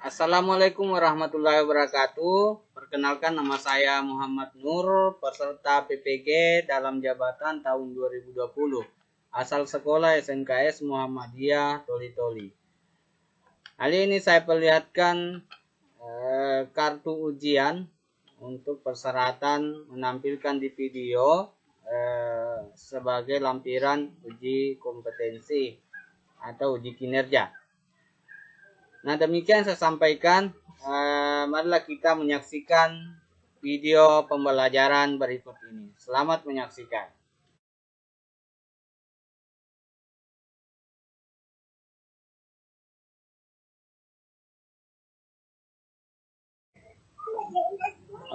Assalamualaikum warahmatullahi wabarakatuh. Perkenalkan, nama saya Muhammad Nur, peserta PPG dalam jabatan tahun 2020. Asal sekolah SMKS Muhammadiyah Toli-Toli. Kali ini saya perlihatkan kartu ujian untuk persyaratan menampilkan di video sebagai lampiran uji kompetensi atau uji kinerja. Nah, demikian saya sampaikan. Marilah kita menyaksikan video pembelajaran berikut ini. Selamat menyaksikan.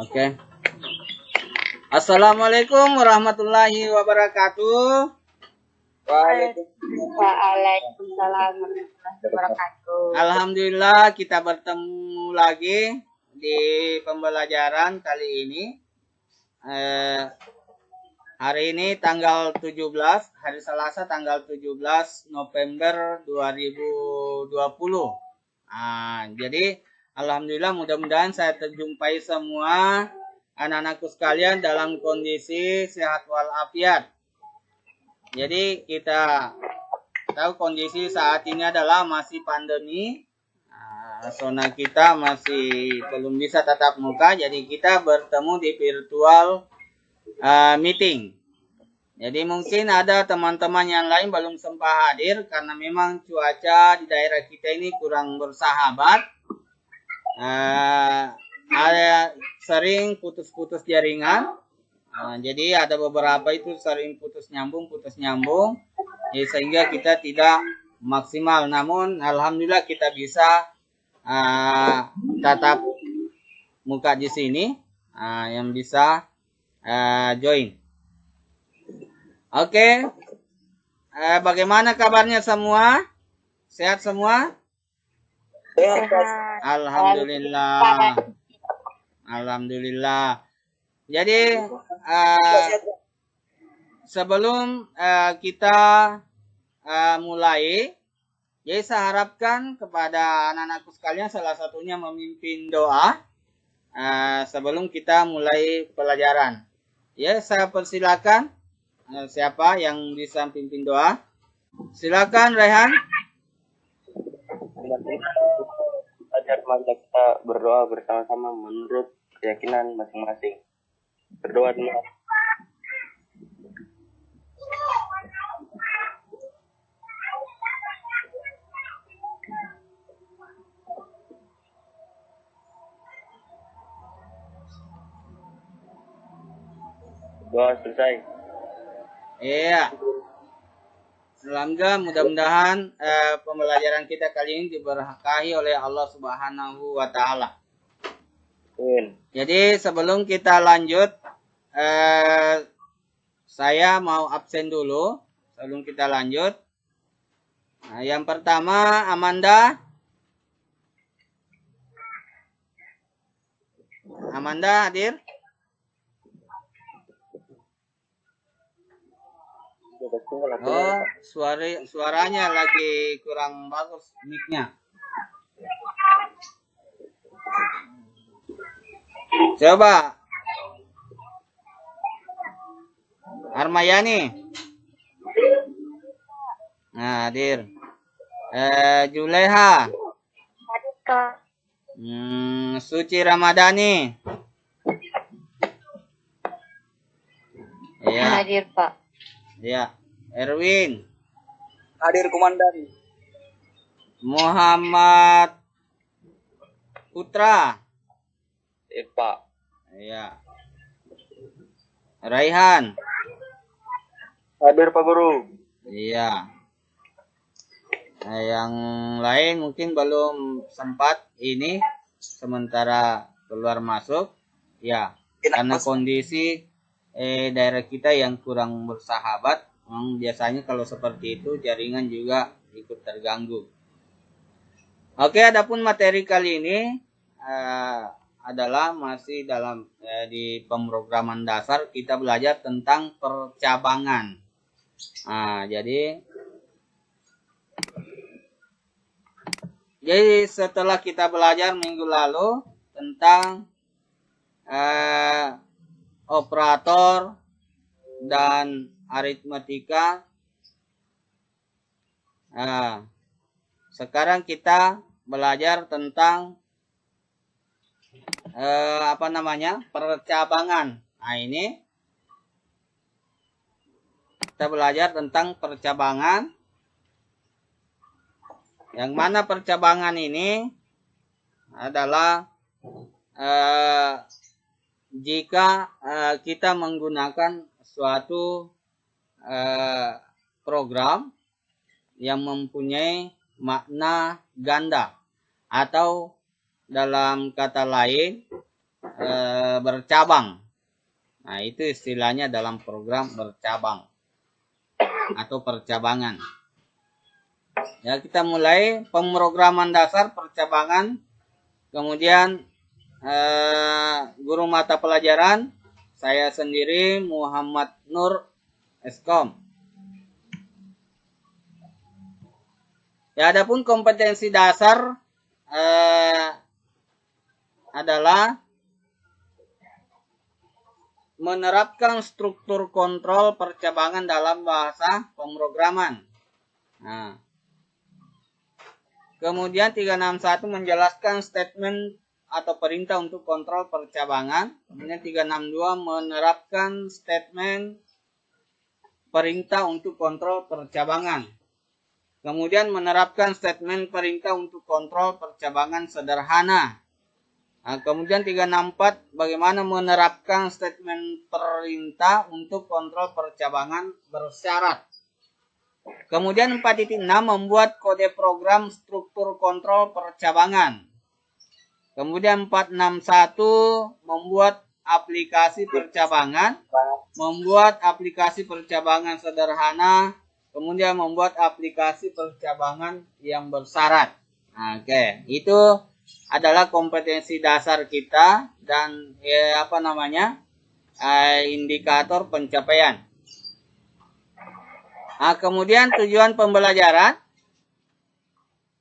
Oke. Assalamualaikum warahmatullahi wabarakatuh. Waalaikumsalam warahmatullahi wabarakatuh. Alhamdulillah kita bertemu lagi di pembelajaran kali ini. Hari ini tanggal 17, hari Selasa tanggal 17 November 2020. Jadi alhamdulillah mudah-mudahan saya terjumpai semua anak-anakku sekalian dalam kondisi sehat walafiat. Jadi kita tahu kondisi saat ini adalah masih pandemi. Zona kita masih belum bisa tatap muka, jadi kita bertemu di virtual meeting. Jadi mungkin ada teman-teman yang lain belum sempat hadir karena memang cuaca di daerah kita ini kurang bersahabat. Ada sering putus-putus jaringan. Jadi ada beberapa itu sering putus nyambung, ya, sehingga kita tidak maksimal. Namun alhamdulillah kita bisa tatap muka di sini, yang bisa join. Oke. Bagaimana kabarnya semua? Sehat semua? Sehat. Alhamdulillah. Alhamdulillah. Jadi sebelum kita mulai, jadi saya harapkan kepada anak-anakku sekalian salah satunya memimpin doa sebelum kita mulai pelajaran. Ya, saya persilakan siapa yang bisa pimpin doa. Silakan Rehan. Ajar kita berdoa bersama-sama menurut keyakinan masing-masing. Berdoa dulu. Doa selesai. Iya. Semoga mudah-mudahan pembelajaran kita kali ini diberkahi oleh Allah Subhanahu wa Ta'ala. Jadi sebelum kita lanjut, saya mau absen dulu sebelum kita lanjut. Nah, yang pertama Amanda. Amanda hadir? Oh, suaranya lagi kurang bagus mic-nya. Coba Armayani. Nah, hadir. Juleha. Hadir, Kak. Suci Ramadhani. Ya. Hadir, Pak. Ya. Erwin. Hadir Komandan. Muhammad Putra. Pak. Ya. Raihan. Hadir Pak Guru. Iya. Nah, yang lain mungkin belum sempat ini sementara keluar masuk. Ya, karena kondisi daerah kita yang kurang bersahabat. Biasanya kalau seperti itu jaringan juga ikut terganggu. Oke, adapun materi kali ini adalah masih dalam di pemrograman dasar kita belajar tentang percabangan. Jadi Jadi setelah kita belajar minggu lalu tentang operator dan aritmetika, sekarang kita belajar tentang percabangan. Nah, ini kita belajar tentang percabangan. Yang mana percabangan ini adalah jika kita menggunakan suatu program yang mempunyai makna ganda atau dalam kata lain bercabang. Nah, itu istilahnya dalam program bercabang atau percabangan. Ya, kita mulai pemrograman dasar percabangan. Kemudian guru mata pelajaran saya sendiri Muhammad Nur Eskom. Ya, adapun kompetensi dasar adalah menerapkan struktur kontrol percabangan dalam bahasa pemrograman. Nah, kemudian 361 menjelaskan statement atau perintah untuk kontrol percabangan. Kemudian 362 menerapkan statement perintah untuk kontrol percabangan. Kemudian menerapkan statement perintah untuk kontrol percabangan sederhana. Nah, kemudian 364 bagaimana menerapkan statement perintah untuk kontrol percabangan bersyarat. Kemudian 4.6 membuat kode program struktur kontrol percabangan. Kemudian 461 membuat aplikasi percabangan, membuat aplikasi percabangan sederhana, kemudian membuat aplikasi percabangan yang bersyarat. Oke, itu adalah kompetensi dasar kita dan indikator pencapaian. Nah, kemudian tujuan pembelajaran.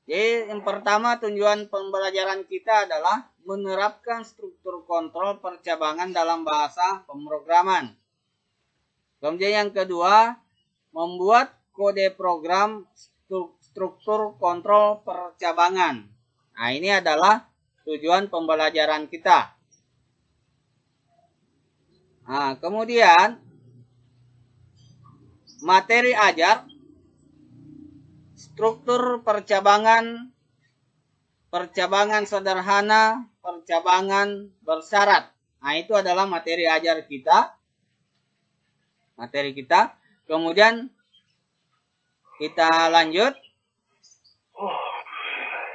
Jadi yang pertama tujuan pembelajaran kita adalah menerapkan struktur kontrol percabangan dalam bahasa pemrograman. Kemudian yang kedua, membuat kode program struktur kontrol percabangan. Nah, ini adalah tujuan pembelajaran kita. Nah, kemudian materi ajar, struktur percabangan, percabangan sederhana, percabangan bersyarat. Nah, itu adalah materi ajar kita. Materi kita. Kemudian kita lanjut.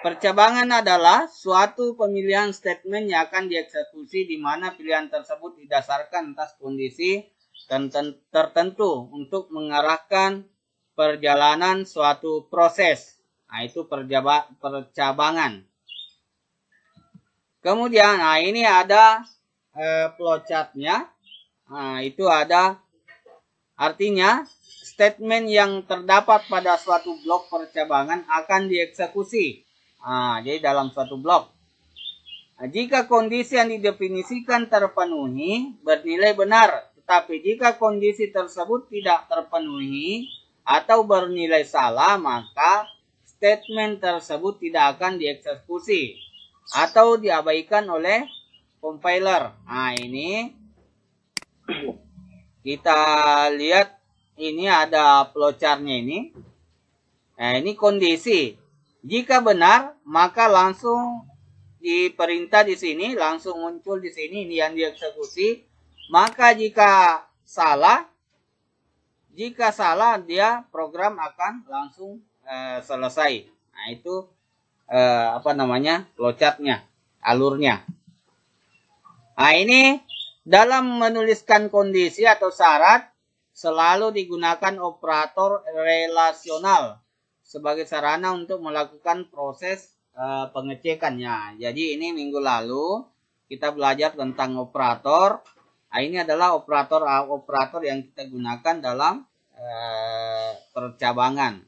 Percabangan adalah suatu pemilihan statement yang akan dieksekusi di mana pilihan tersebut didasarkan atas kondisi tertentu untuk mengarahkan perjalanan suatu proses. Nah, itu percabangan. Kemudian, nah ini ada flowchartnya. Nah, itu ada artinya statement yang terdapat pada suatu blok percabangan akan dieksekusi. Nah, jadi dalam suatu blok. Nah, jika kondisi yang didefinisikan terpenuhi, bernilai benar. Tetapi jika kondisi tersebut tidak terpenuhi atau bernilai salah, maka statement tersebut tidak akan dieksekusi atau diabaikan oleh compiler. Nah, ini kita lihat, ini ada flowchartnya ini. Nah, ini kondisi. Jika benar, maka langsung diperintah di sini, langsung muncul di sini, ini yang dieksekusi. Maka jika salah, dia program akan langsung selesai. Nah, itu flowchartnya, alurnya. Nah, ini dalam menuliskan kondisi atau syarat selalu digunakan operator relasional sebagai sarana untuk melakukan proses pengecekannya. Jadi ini minggu lalu kita belajar tentang operator. Nah, ini adalah operator yang kita gunakan dalam percabangan.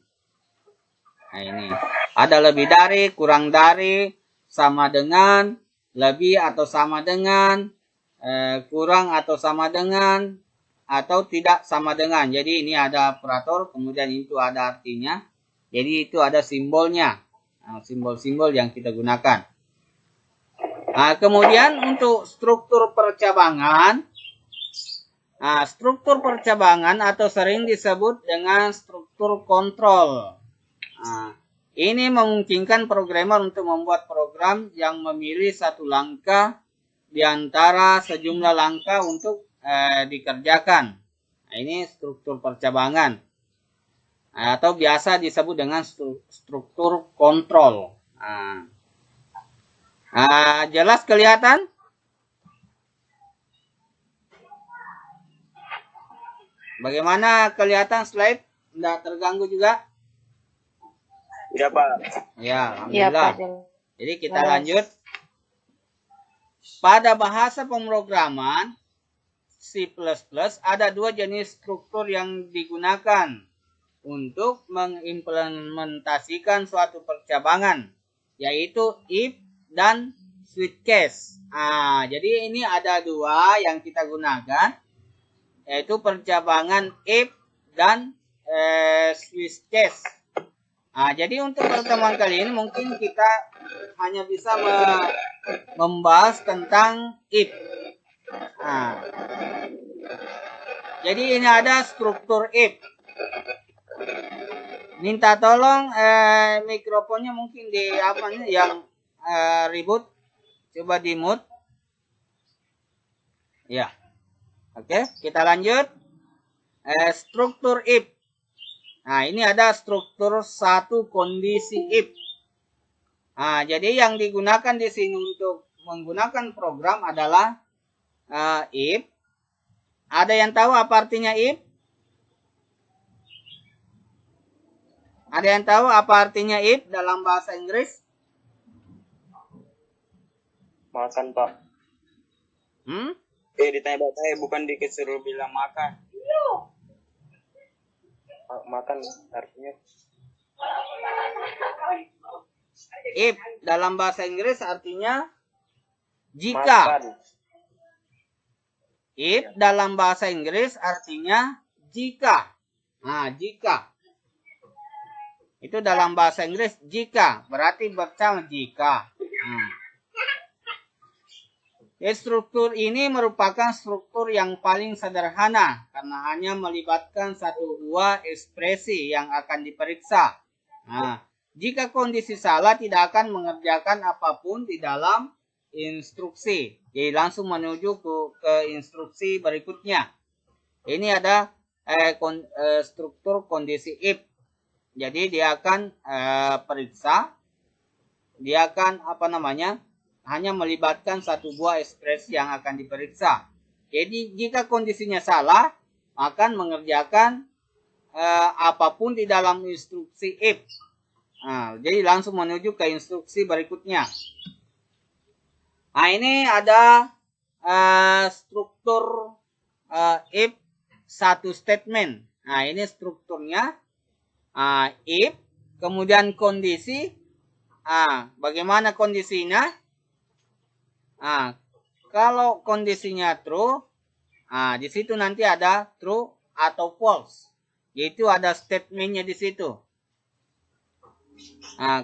Nah, ini. Ada lebih dari, kurang dari, sama dengan, lebih atau sama dengan, kurang atau sama dengan, atau tidak sama dengan. Jadi ini ada operator, kemudian itu ada artinya. Jadi itu ada simbolnya. Simbol-simbol yang kita gunakan. Nah, kemudian untuk struktur percabangan. Nah, struktur percabangan atau sering disebut dengan struktur kontrol. Nah, ini memungkinkan programmer untuk membuat program yang memilih satu langkah di antara sejumlah langkah untuk dikerjakan. Nah, ini struktur percabangan. Atau biasa disebut dengan struktur kontrol. Jelas kelihatan? Bagaimana kelihatan slide? Tidak terganggu juga? Tidak, Pak. Ya, Iya, alhamdulillah. Pak. Jadi kita lanjut. Pada bahasa pemrograman C++ ada dua jenis struktur yang digunakan untuk mengimplementasikan suatu percabangan, yaitu if dan switch case. Jadi ini ada dua yang kita gunakan, yaitu percabangan if dan switch case. Jadi untuk pertemuan kali ini mungkin kita hanya bisa membahas tentang if. Jadi ini ada struktur if. Minta tolong mikrofonnya mungkin di apa nih yang ribut, coba di mute. Ya, oke, kita lanjut. Struktur if. Nah, ini ada struktur satu kondisi if. Jadi yang digunakan di sini untuk menggunakan program adalah if. Ada yang tahu apa artinya if? Ada yang tahu apa artinya if dalam bahasa Inggris? Makan, Pak. Ditanya Bapak saya, bukan disuruh bilang makan. Makan artinya. If dalam bahasa Inggris artinya jika. Makan. If dalam bahasa Inggris artinya jika. Jika. Itu dalam bahasa Inggris jika, berarti bersama jika. Struktur ini merupakan struktur yang paling sederhana karena hanya melibatkan satu buah ekspresi yang akan diperiksa. Jika kondisi salah tidak akan mengerjakan apapun di dalam instruksi. Jadi langsung menuju ke instruksi berikutnya. Ini ada struktur kondisi if. Jadi dia akan periksa, dia akan hanya melibatkan satu buah ekspresi yang akan diperiksa. Jadi jika kondisinya salah, akan mengerjakan apapun di dalam instruksi if. Jadi langsung menuju ke instruksi berikutnya. Ini ada struktur if satu statement. Ini strukturnya. If, kemudian kondisi. Bagaimana kondisinya? Kalau kondisinya true, di situ nanti ada true atau false. Yaitu ada statementnya di situ.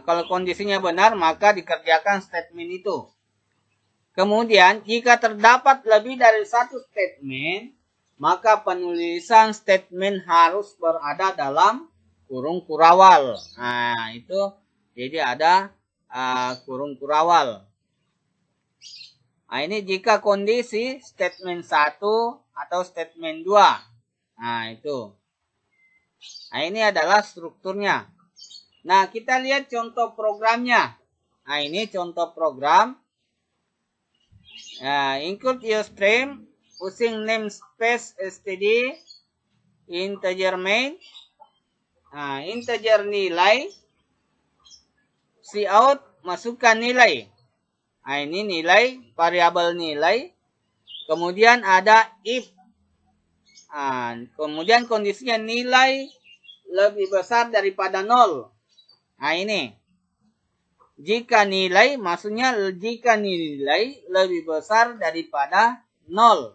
Kalau kondisinya benar, maka dikerjakan statement itu. Kemudian, jika terdapat lebih dari satu statement, maka penulisan statement harus berada dalam kurung kurawal. Itu jadi ada kurung kurawal. Ini jika kondisi statement 1 atau statement 2. Itu. Ini adalah strukturnya. Kita lihat contoh programnya. Ini contoh program. Include your stream using namespace std integer main. Integer nilai, cout masukkan nilai. Ini nilai, variabel nilai. Kemudian ada if. Kemudian kondisinya nilai lebih besar daripada 0. Ini. Jika nilai, maksudnya jika nilai lebih besar daripada 0.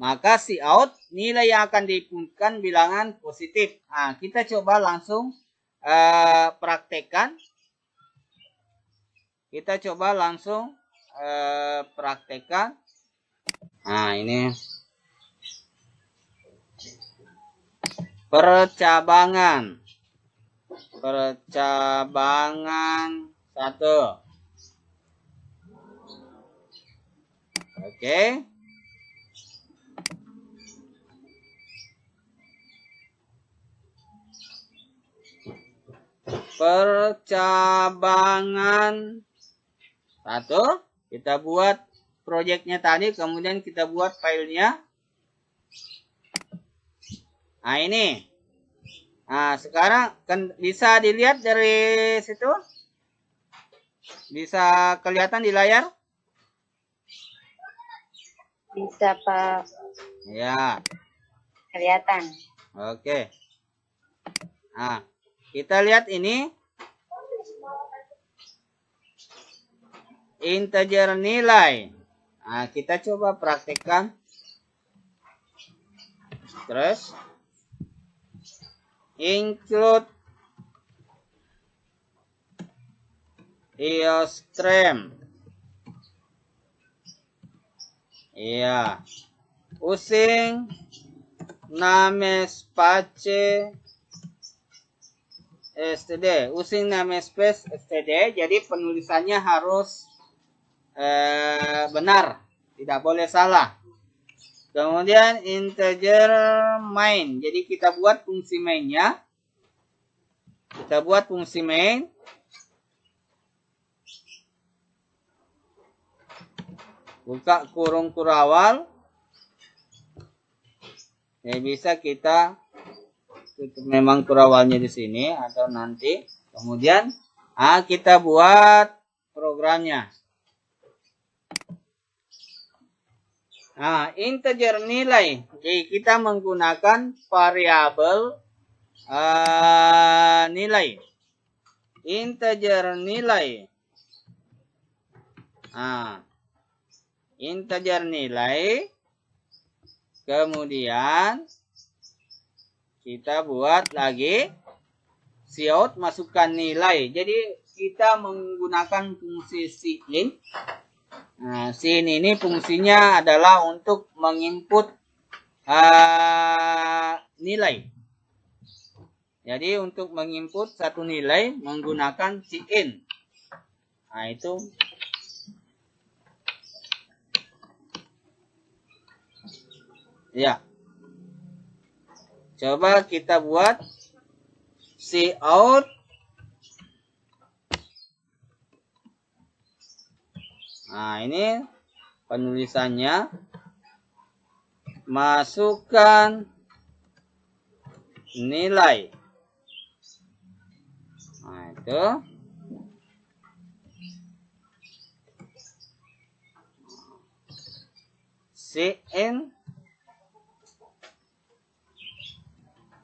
Maka Cout nilai yang akan diinputkan bilangan positif. Nah, kita coba langsung praktekkan. Kita coba langsung praktekkan. Nah, ini percabangan 1. Oke. Percabangan 1. Kita buat proyeknya tadi, kemudian kita buat filenya. Nah, ini. Nah, sekarang kan bisa dilihat dari situ? Bisa kelihatan di layar? Bisa, Pak. Ya. Kelihatan. Oke. Nah, kita lihat ini. Integer nilai. Nah, kita coba praktekkan. Terus. Include iostream. Iya. Using namespace std. Using namespace std. Jadi penulisannya harus benar. Tidak boleh salah. Kemudian integer main. Jadi kita buat fungsi mainnya. Kita buat fungsi main. Buka kurung kurawal. Ya, bisa kita tutup memang kurawalnya di sini atau nanti. Kemudian kita buat programnya. Nah, integer nilai. Jadi kita menggunakan variabel nilai. Integer nilai. Nah, integer nilai. Kemudian kita buat lagi Cout masukkan nilai. Jadi kita menggunakan fungsi cin. Nah, cin ini fungsinya adalah untuk menginput nilai. Jadi untuk menginput satu nilai menggunakan cin. Nah, itu. Ya. Coba kita buat Cout. Nah, ini penulisannya. Masukkan nilai. Nah, itu. Cin.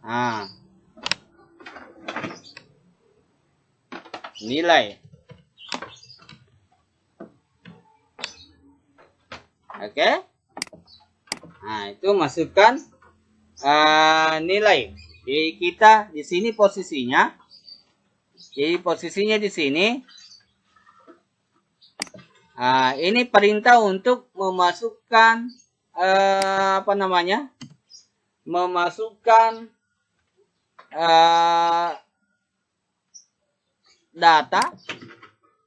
Nah. Nilai. Oke. Nah, itu masukkan nilai. Jadi kita di sini posisinya. Jadi posisinya di sini. Ini perintah untuk memasukkan memasukkan data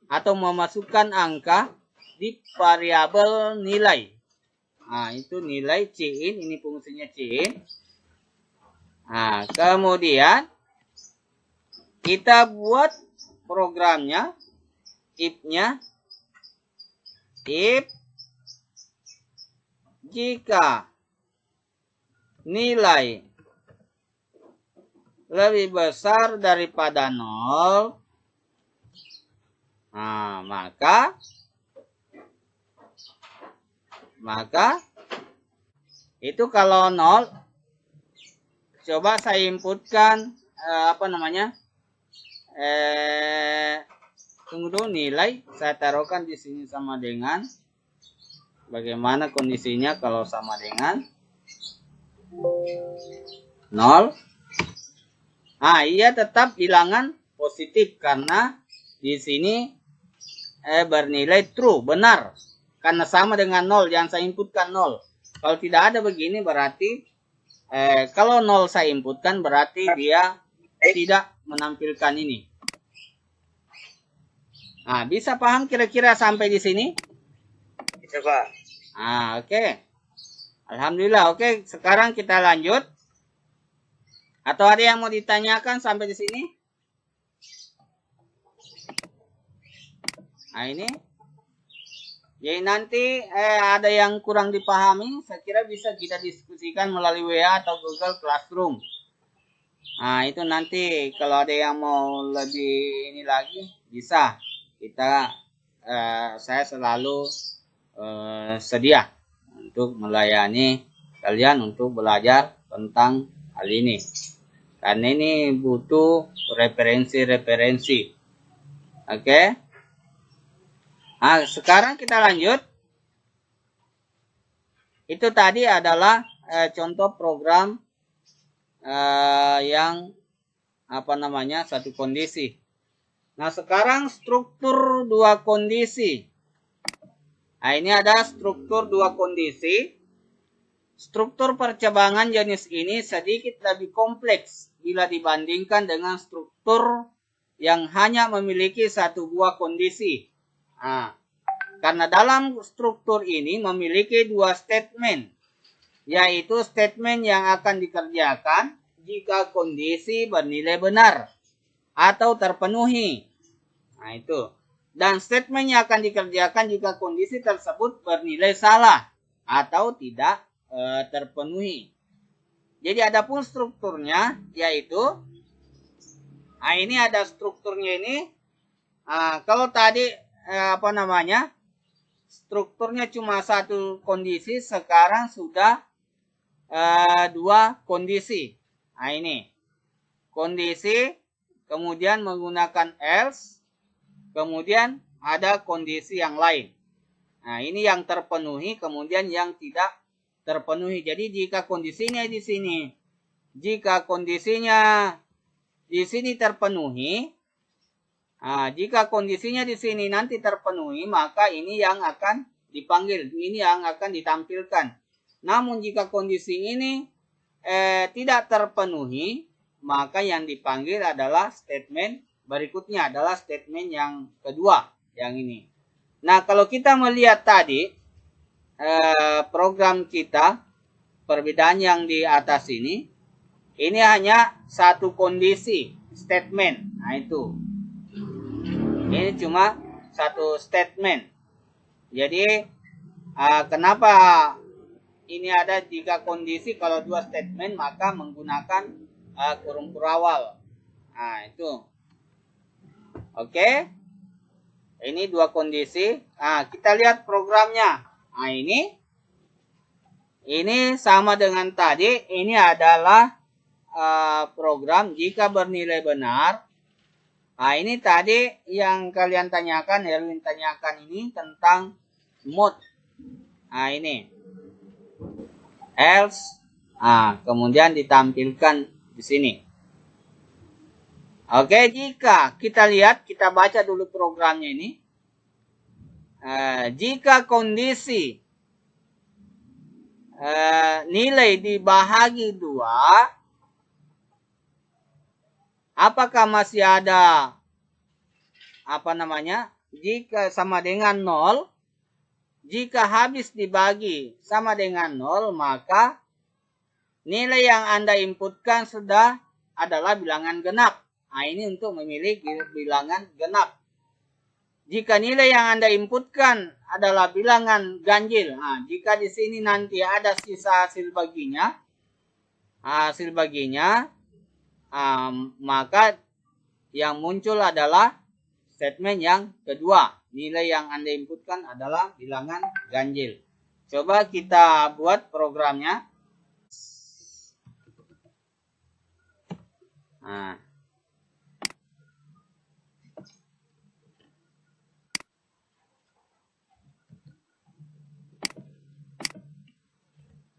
atau memasukkan angka di variabel nilai. Nah, itu nilai cin, ini fungsinya cin. Nah, kemudian kita buat programnya, if-nya. If jika nilai lebih besar daripada 0, nah, maka itu kalau 0, coba saya inputkan tunggu dulu, nilai saya taruhkan di sini sama dengan bagaimana kondisinya kalau sama dengan 0. Iya tetap bilangan positif karena di sini bernilai true, benar. Karena sama dengan 0, yang saya inputkan 0. Kalau tidak ada begini berarti kalau 0 saya inputkan berarti dia tidak menampilkan ini. Bisa paham kira-kira sampai di sini? Bisa Pak. Oke. Alhamdulillah. Oke, sekarang kita lanjut. Atau ada yang mau ditanyakan sampai di sini? Ini. Jadi nanti ada yang kurang dipahami, saya kira bisa kita diskusikan melalui WA atau Google Classroom. Itu nanti kalau ada yang mau lebih ini lagi bisa. Saya selalu sedia untuk melayani kalian untuk belajar tentang hal ini. Karena ini butuh referensi. Oke. Sekarang kita lanjut. Itu tadi adalah contoh program yang satu kondisi. Nah, sekarang struktur dua kondisi. Ini ada struktur dua kondisi. Struktur percabangan jenis ini sedikit lebih kompleks bila dibandingkan dengan struktur yang hanya memiliki satu buah kondisi. Karena dalam struktur ini memiliki dua statement, yaitu statement yang akan dikerjakan jika kondisi bernilai benar atau terpenuhi. Itu. Dan statement yang akan dikerjakan jika kondisi tersebut bernilai salah atau tidak terpenuhi. Jadi adapun strukturnya yaitu ini ada strukturnya ini. Kalau tadi strukturnya cuma satu kondisi, sekarang sudah dua kondisi. Ini kondisi, kemudian menggunakan else, kemudian ada kondisi yang lain. Ini yang terpenuhi, kemudian yang tidak terpenuhi. Jadi jika kondisinya di sini terpenuhi, jika kondisinya di sini nanti terpenuhi, maka ini yang akan dipanggil, ini yang akan ditampilkan. Namun jika kondisi ini tidak terpenuhi, maka yang dipanggil adalah statement berikutnya, adalah statement yang kedua, yang ini. Nah, kalau kita melihat tadi program kita, perbedaan yang di atas ini hanya satu kondisi statement. Itu. Ini cuma satu statement. Jadi kenapa ini ada jika kondisi, kalau dua statement maka menggunakan kurung kurawal. Itu. Oke. Ini dua kondisi. Kita lihat programnya. Ini sama dengan tadi. Ini adalah program jika bernilai benar. Ini tadi yang kalian tanyakan, Erwin tanyakan ini tentang mode. Ini else. Kemudian ditampilkan di sini. Oke, jika kita lihat, kita baca dulu programnya ini. Jika kondisi nilai dibahagi 2, apakah masih ada jika sama dengan 0, jika habis dibagi sama dengan 0, maka nilai yang Anda inputkan sudah adalah bilangan genap. Ini untuk memilih bilangan genap. Jika nilai yang Anda inputkan adalah bilangan ganjil, jika di sini nanti ada sisa hasil baginya, maka yang muncul adalah statement yang kedua. Nilai yang Anda inputkan adalah bilangan ganjil. Coba kita buat programnya.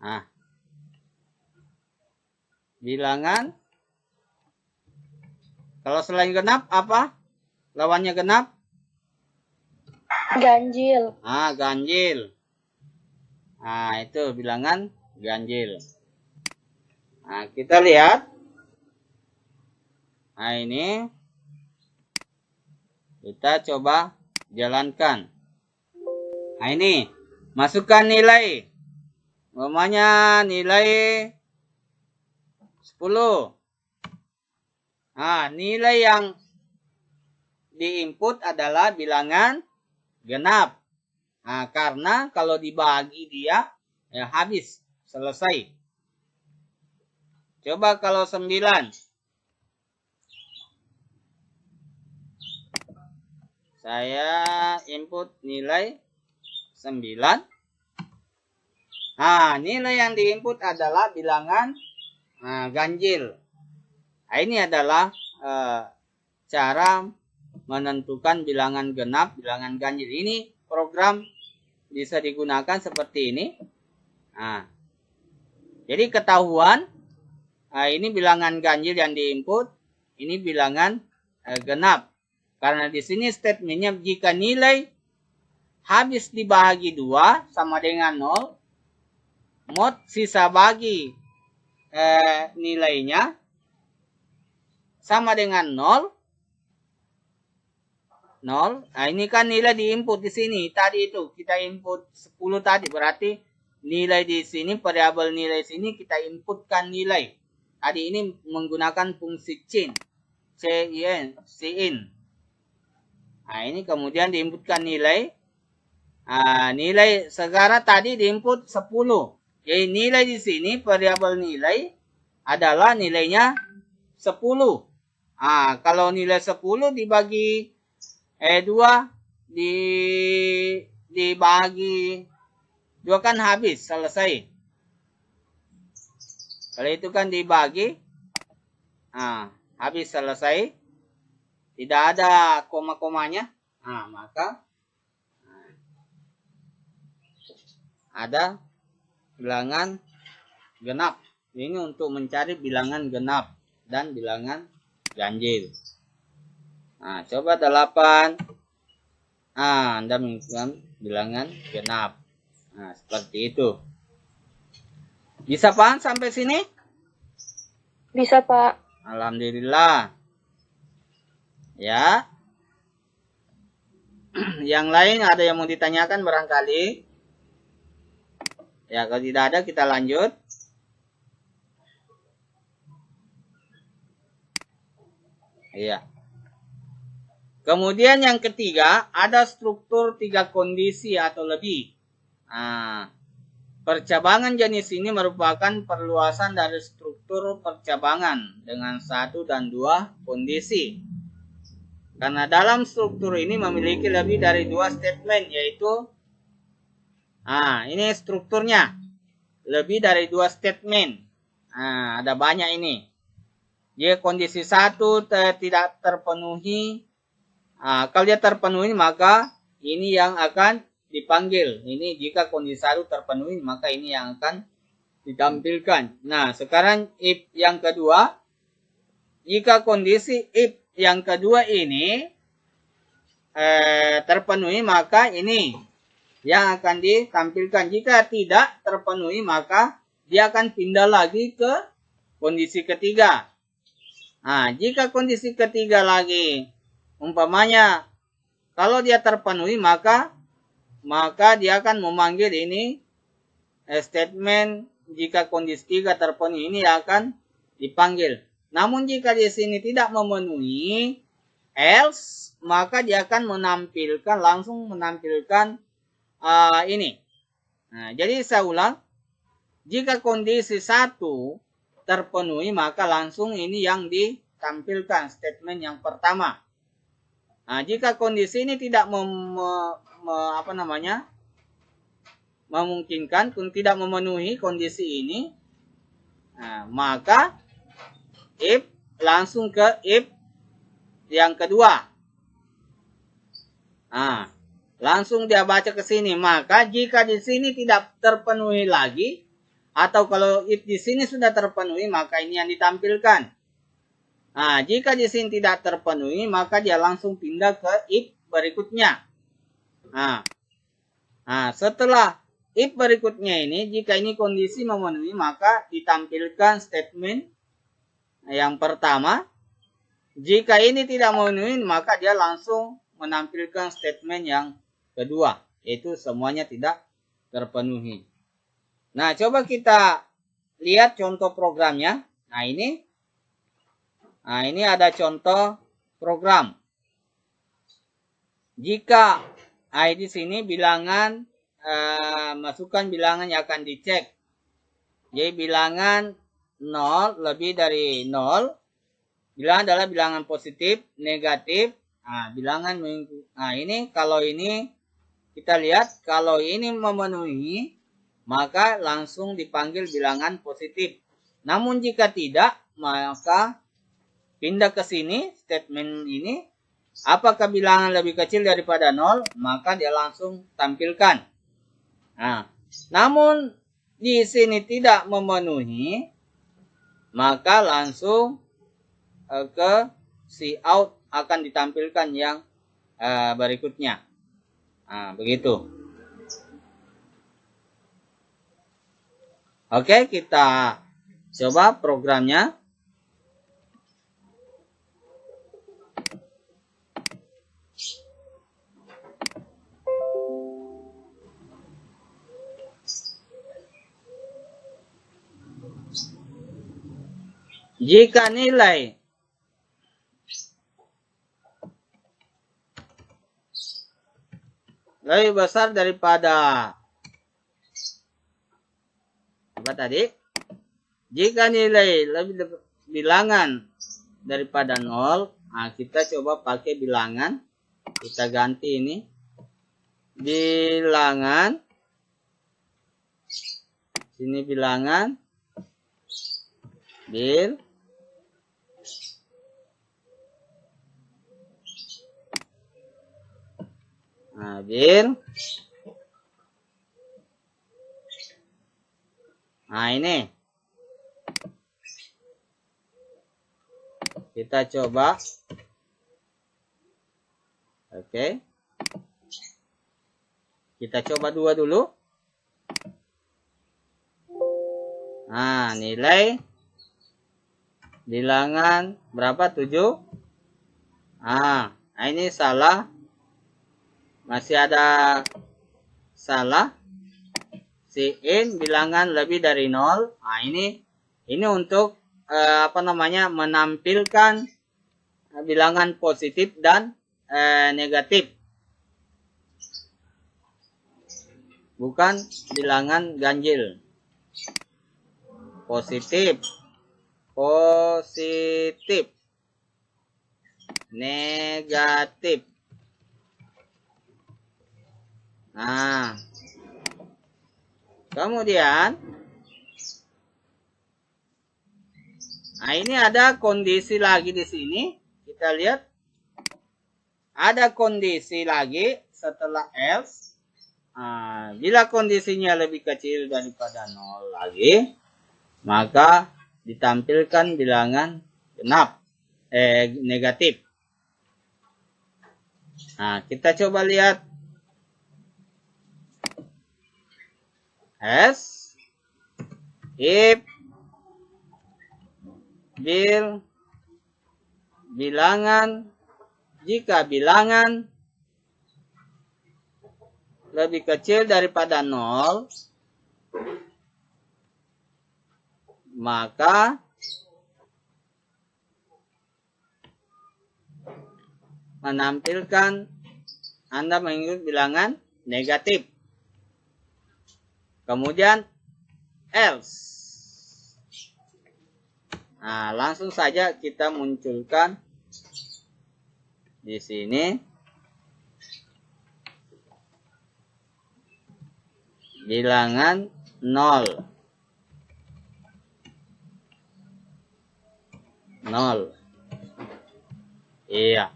Nah, bilangan. Kalau selain genap apa? Lawannya genap? Ganjil. Ganjil. Nah, itu bilangan ganjil. Nah, kita lihat. Nah, ini kita coba jalankan. Nah, ini masukkan nilai. Umpamanya nilai 10. Nah, nilai yang diinput adalah bilangan genap. Nah, karena kalau dibagi dia ya habis, selesai. Coba kalau 9. Saya input nilai 9. Nah, nilai yang diinput adalah bilangan ganjil. Nah, ini adalah cara menentukan bilangan genap, bilangan ganjil. Ini program bisa digunakan seperti ini. Nah, jadi ketahuan, ini bilangan ganjil yang diinput, ini bilangan genap. Karena di sini statementnya jika nilai habis dibagi 2 sama dengan 0, mod sisa bagi nilainya sama dengan 0. Nah, ini kan nilai diinput di sini. Tadi itu kita input 10 tadi. Berarti nilai di sini, variabel nilai sini kita inputkan nilai. Tadi ini menggunakan fungsi cin. Cin. Nah, ini kemudian diinputkan nilai. Nilai sekarang tadi diinput 10. Jadi nilai di sini, variabel nilai adalah nilainya 10. Kalau nilai 10 dibagi 2 dibagi 2 kan habis, selesai. Kalau itu kan dibagi, habis, selesai. Tidak ada koma-komanya. Maka ada bilangan genap. Ini untuk mencari bilangan genap dan bilangan ganjil. Coba 8. Anda menginputkan bilangan genap. Seperti itu. Bisa paham sampai sini? Bisa, Pak. Alhamdulillah. Ya. Yang lain ada yang mau ditanyakan barangkali? Ya, kalau tidak ada kita lanjut. Iya. Kemudian yang ketiga, ada struktur 3 kondisi atau lebih. Percabangan jenis ini merupakan perluasan dari struktur percabangan dengan 1 dan 2 kondisi. Karena dalam struktur ini memiliki lebih dari 2 statement, yaitu ini strukturnya. Lebih dari 2 statement. Ada banyak ini. Jika kondisi 1 tidak terpenuhi, kalau dia terpenuhi maka ini yang akan dipanggil. Ini jika kondisi 1 terpenuhi maka ini yang akan ditampilkan. Nah, sekarang if yang kedua. Jika kondisi if yang kedua ini terpenuhi maka ini yang akan ditampilkan. Jika tidak terpenuhi maka dia akan pindah lagi ke kondisi ketiga. Jika kondisi ketiga lagi, umpamanya kalau dia terpenuhi maka dia akan memanggil ini statement jika kondisi 3 terpenuhi, ini akan dipanggil. Namun jika di sini tidak memenuhi else, maka dia akan langsung menampilkan ini. Jadi saya ulang, jika kondisi 1 terpenuhi maka langsung ini yang ditampilkan, statement yang pertama. Jika kondisi ini tidak memungkinkan, tidak memenuhi kondisi ini, maka if langsung ke if yang kedua. Langsung dia baca ke sini. Maka jika di sini tidak terpenuhi lagi, atau kalau if di sini sudah terpenuhi, maka ini yang ditampilkan. Nah, jika di sini tidak terpenuhi, maka dia langsung pindah ke if berikutnya. Nah, setelah if berikutnya ini, jika ini kondisi memenuhi, maka ditampilkan statement yang pertama. Jika ini tidak memenuhi, maka dia langsung menampilkan statement yang kedua, yaitu semuanya tidak terpenuhi. Nah, coba kita lihat contoh programnya. Nah, ini ada contoh program. Jika di sini bilangan, masukkan bilangan yang akan dicek. Jadi bilangan 0 lebih dari 0. Bilangan adalah bilangan positif, negatif. Bilangan ini kalau ini kita lihat, kalau ini memenuhi, maka langsung dipanggil bilangan positif. Namun jika tidak, maka pindah ke sini, statement ini. Apakah bilangan lebih kecil daripada 0, maka dia langsung tampilkan. Namun di sini tidak memenuhi, maka langsung ke cout akan ditampilkan yang berikutnya. Begitu. Oke, kita coba programnya. Jika nilai lebih besar daripada apa tadi? Jika nilai lebih bilangan daripada 0, kita coba pakai bilangan. Kita ganti ini. Bilangan. Sini bilangan. Bil. Bil. Ini. Kita coba. Oke. Kita coba 2 dulu. Nilai bilangan berapa? 7. Ini salah. Masih ada salah. Sin bilangan lebih dari 0. Ini untuk menampilkan bilangan positif dan negatif. Bukan bilangan ganjil. Positif. Negatif. Kemudian ini ada kondisi lagi di sini. Kita lihat. Ada kondisi lagi setelah else. Bila kondisinya lebih kecil daripada 0 lagi, maka ditampilkan bilangan genap, negatif. Kita coba lihat. If bilangan, jika bilangan lebih kecil daripada 0, maka menampilkan Anda mengikut bilangan negatif. Kemudian else. Langsung saja kita munculkan di sini bilangan 0. Iya.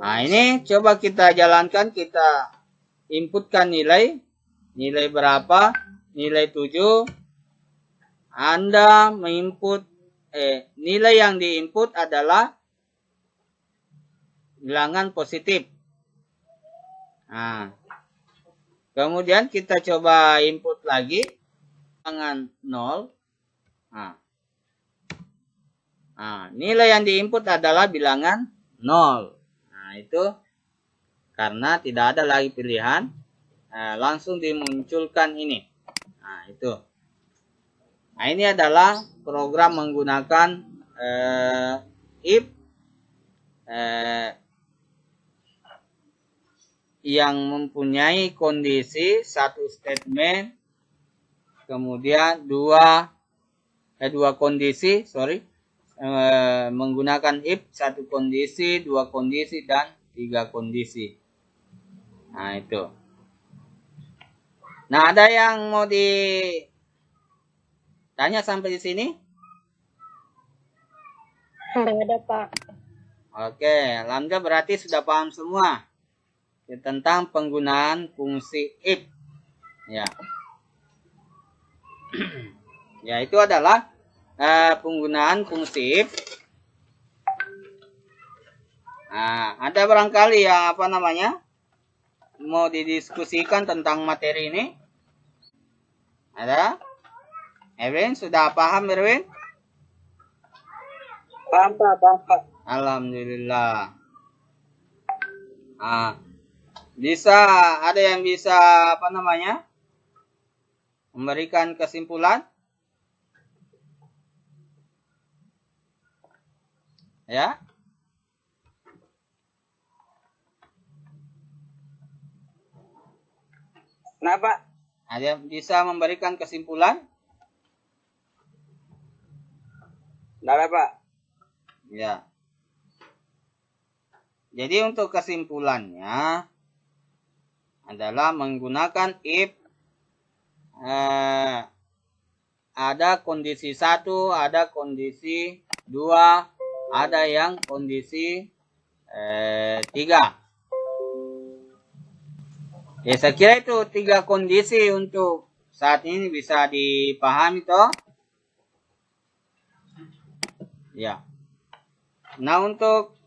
Nah, ini coba kita jalankan, kita inputkan nilai berapa, nilai 7. Anda menginput, nilai yang diinput adalah bilangan positif. Nah, kemudian kita coba input lagi, bilangan 0. Nah, nilai yang diinput adalah bilangan 0. Nah, itu karena tidak ada lagi pilihan, langsung dimunculkan ini. Nah, itu. Nah, ini adalah program menggunakan if yang mempunyai kondisi satu statement, kemudian dua kondisi, menggunakan if satu kondisi, dua kondisi, dan tiga kondisi. Nah, itu. Nah, ada yang mau ditanya sampai di sini? Enggak ada, Pak. Oke, Alhamdulillah berarti sudah paham semua tentang penggunaan fungsi if. Ya. Ya, itu adalah penggunaan fungsi if. Nah, ada barangkali yang mau didiskusikan tentang materi ini? Ada? Erwin, sudah paham Erwin? Paham, Pak. Alhamdulillah. Nah, ada yang bisa memberikan kesimpulan? Ya? Kenapa? Ada yang bisa memberikan kesimpulan? Tidak ada, Pak. Ya. Jadi untuk kesimpulannya adalah menggunakan if ada kondisi 1, ada kondisi 2, ada yang kondisi 3. Ya, saya kira itu 3 kondisi untuk saat ini bisa dipahami toh. Ya. Nah, untuk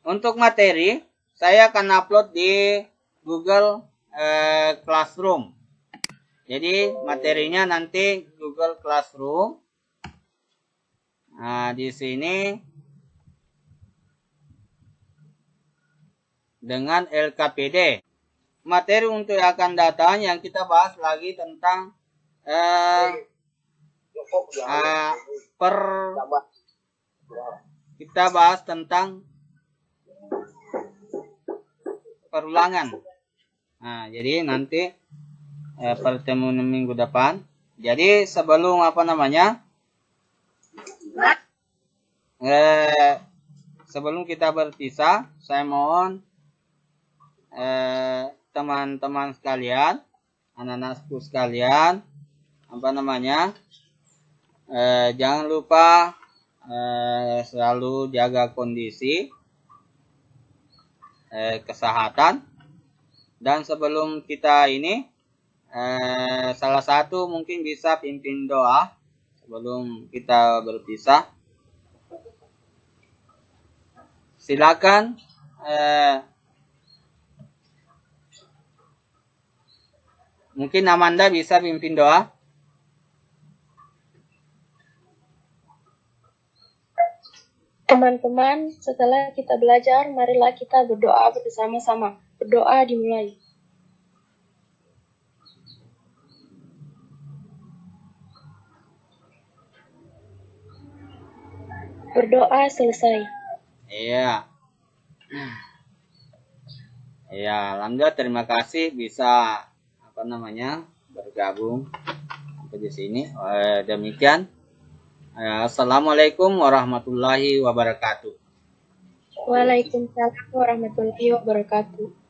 untuk materi saya akan upload di Google Classroom. Jadi materinya nanti Google Classroom. Nah, di sini dengan LKPD. Materi untuk yang akan datang yang kita bahas lagi tentang kita bahas tentang perulangan. Nah, jadi nanti pertemuan minggu depan. Jadi sebelum sebelum kita berpisah, saya mohon teman-teman sekalian, anak-anakku sekalian, jangan lupa selalu jaga kondisi kesehatan. Dan sebelum kita ini, salah satu mungkin bisa pimpin doa sebelum kita berpisah. Silakan. Mungkin Amanda bisa pimpin doa. Teman-teman, setelah kita belajar, marilah kita berdoa bersama-sama. Berdoa dimulai. Berdoa selesai. Iya. Ya, alhamdulillah, terima kasih bisa bergabung sampai di sini. Demikian. Assalamualaikum warahmatullahi wabarakatuh. Waalaikumsalam warahmatullahi wabarakatuh.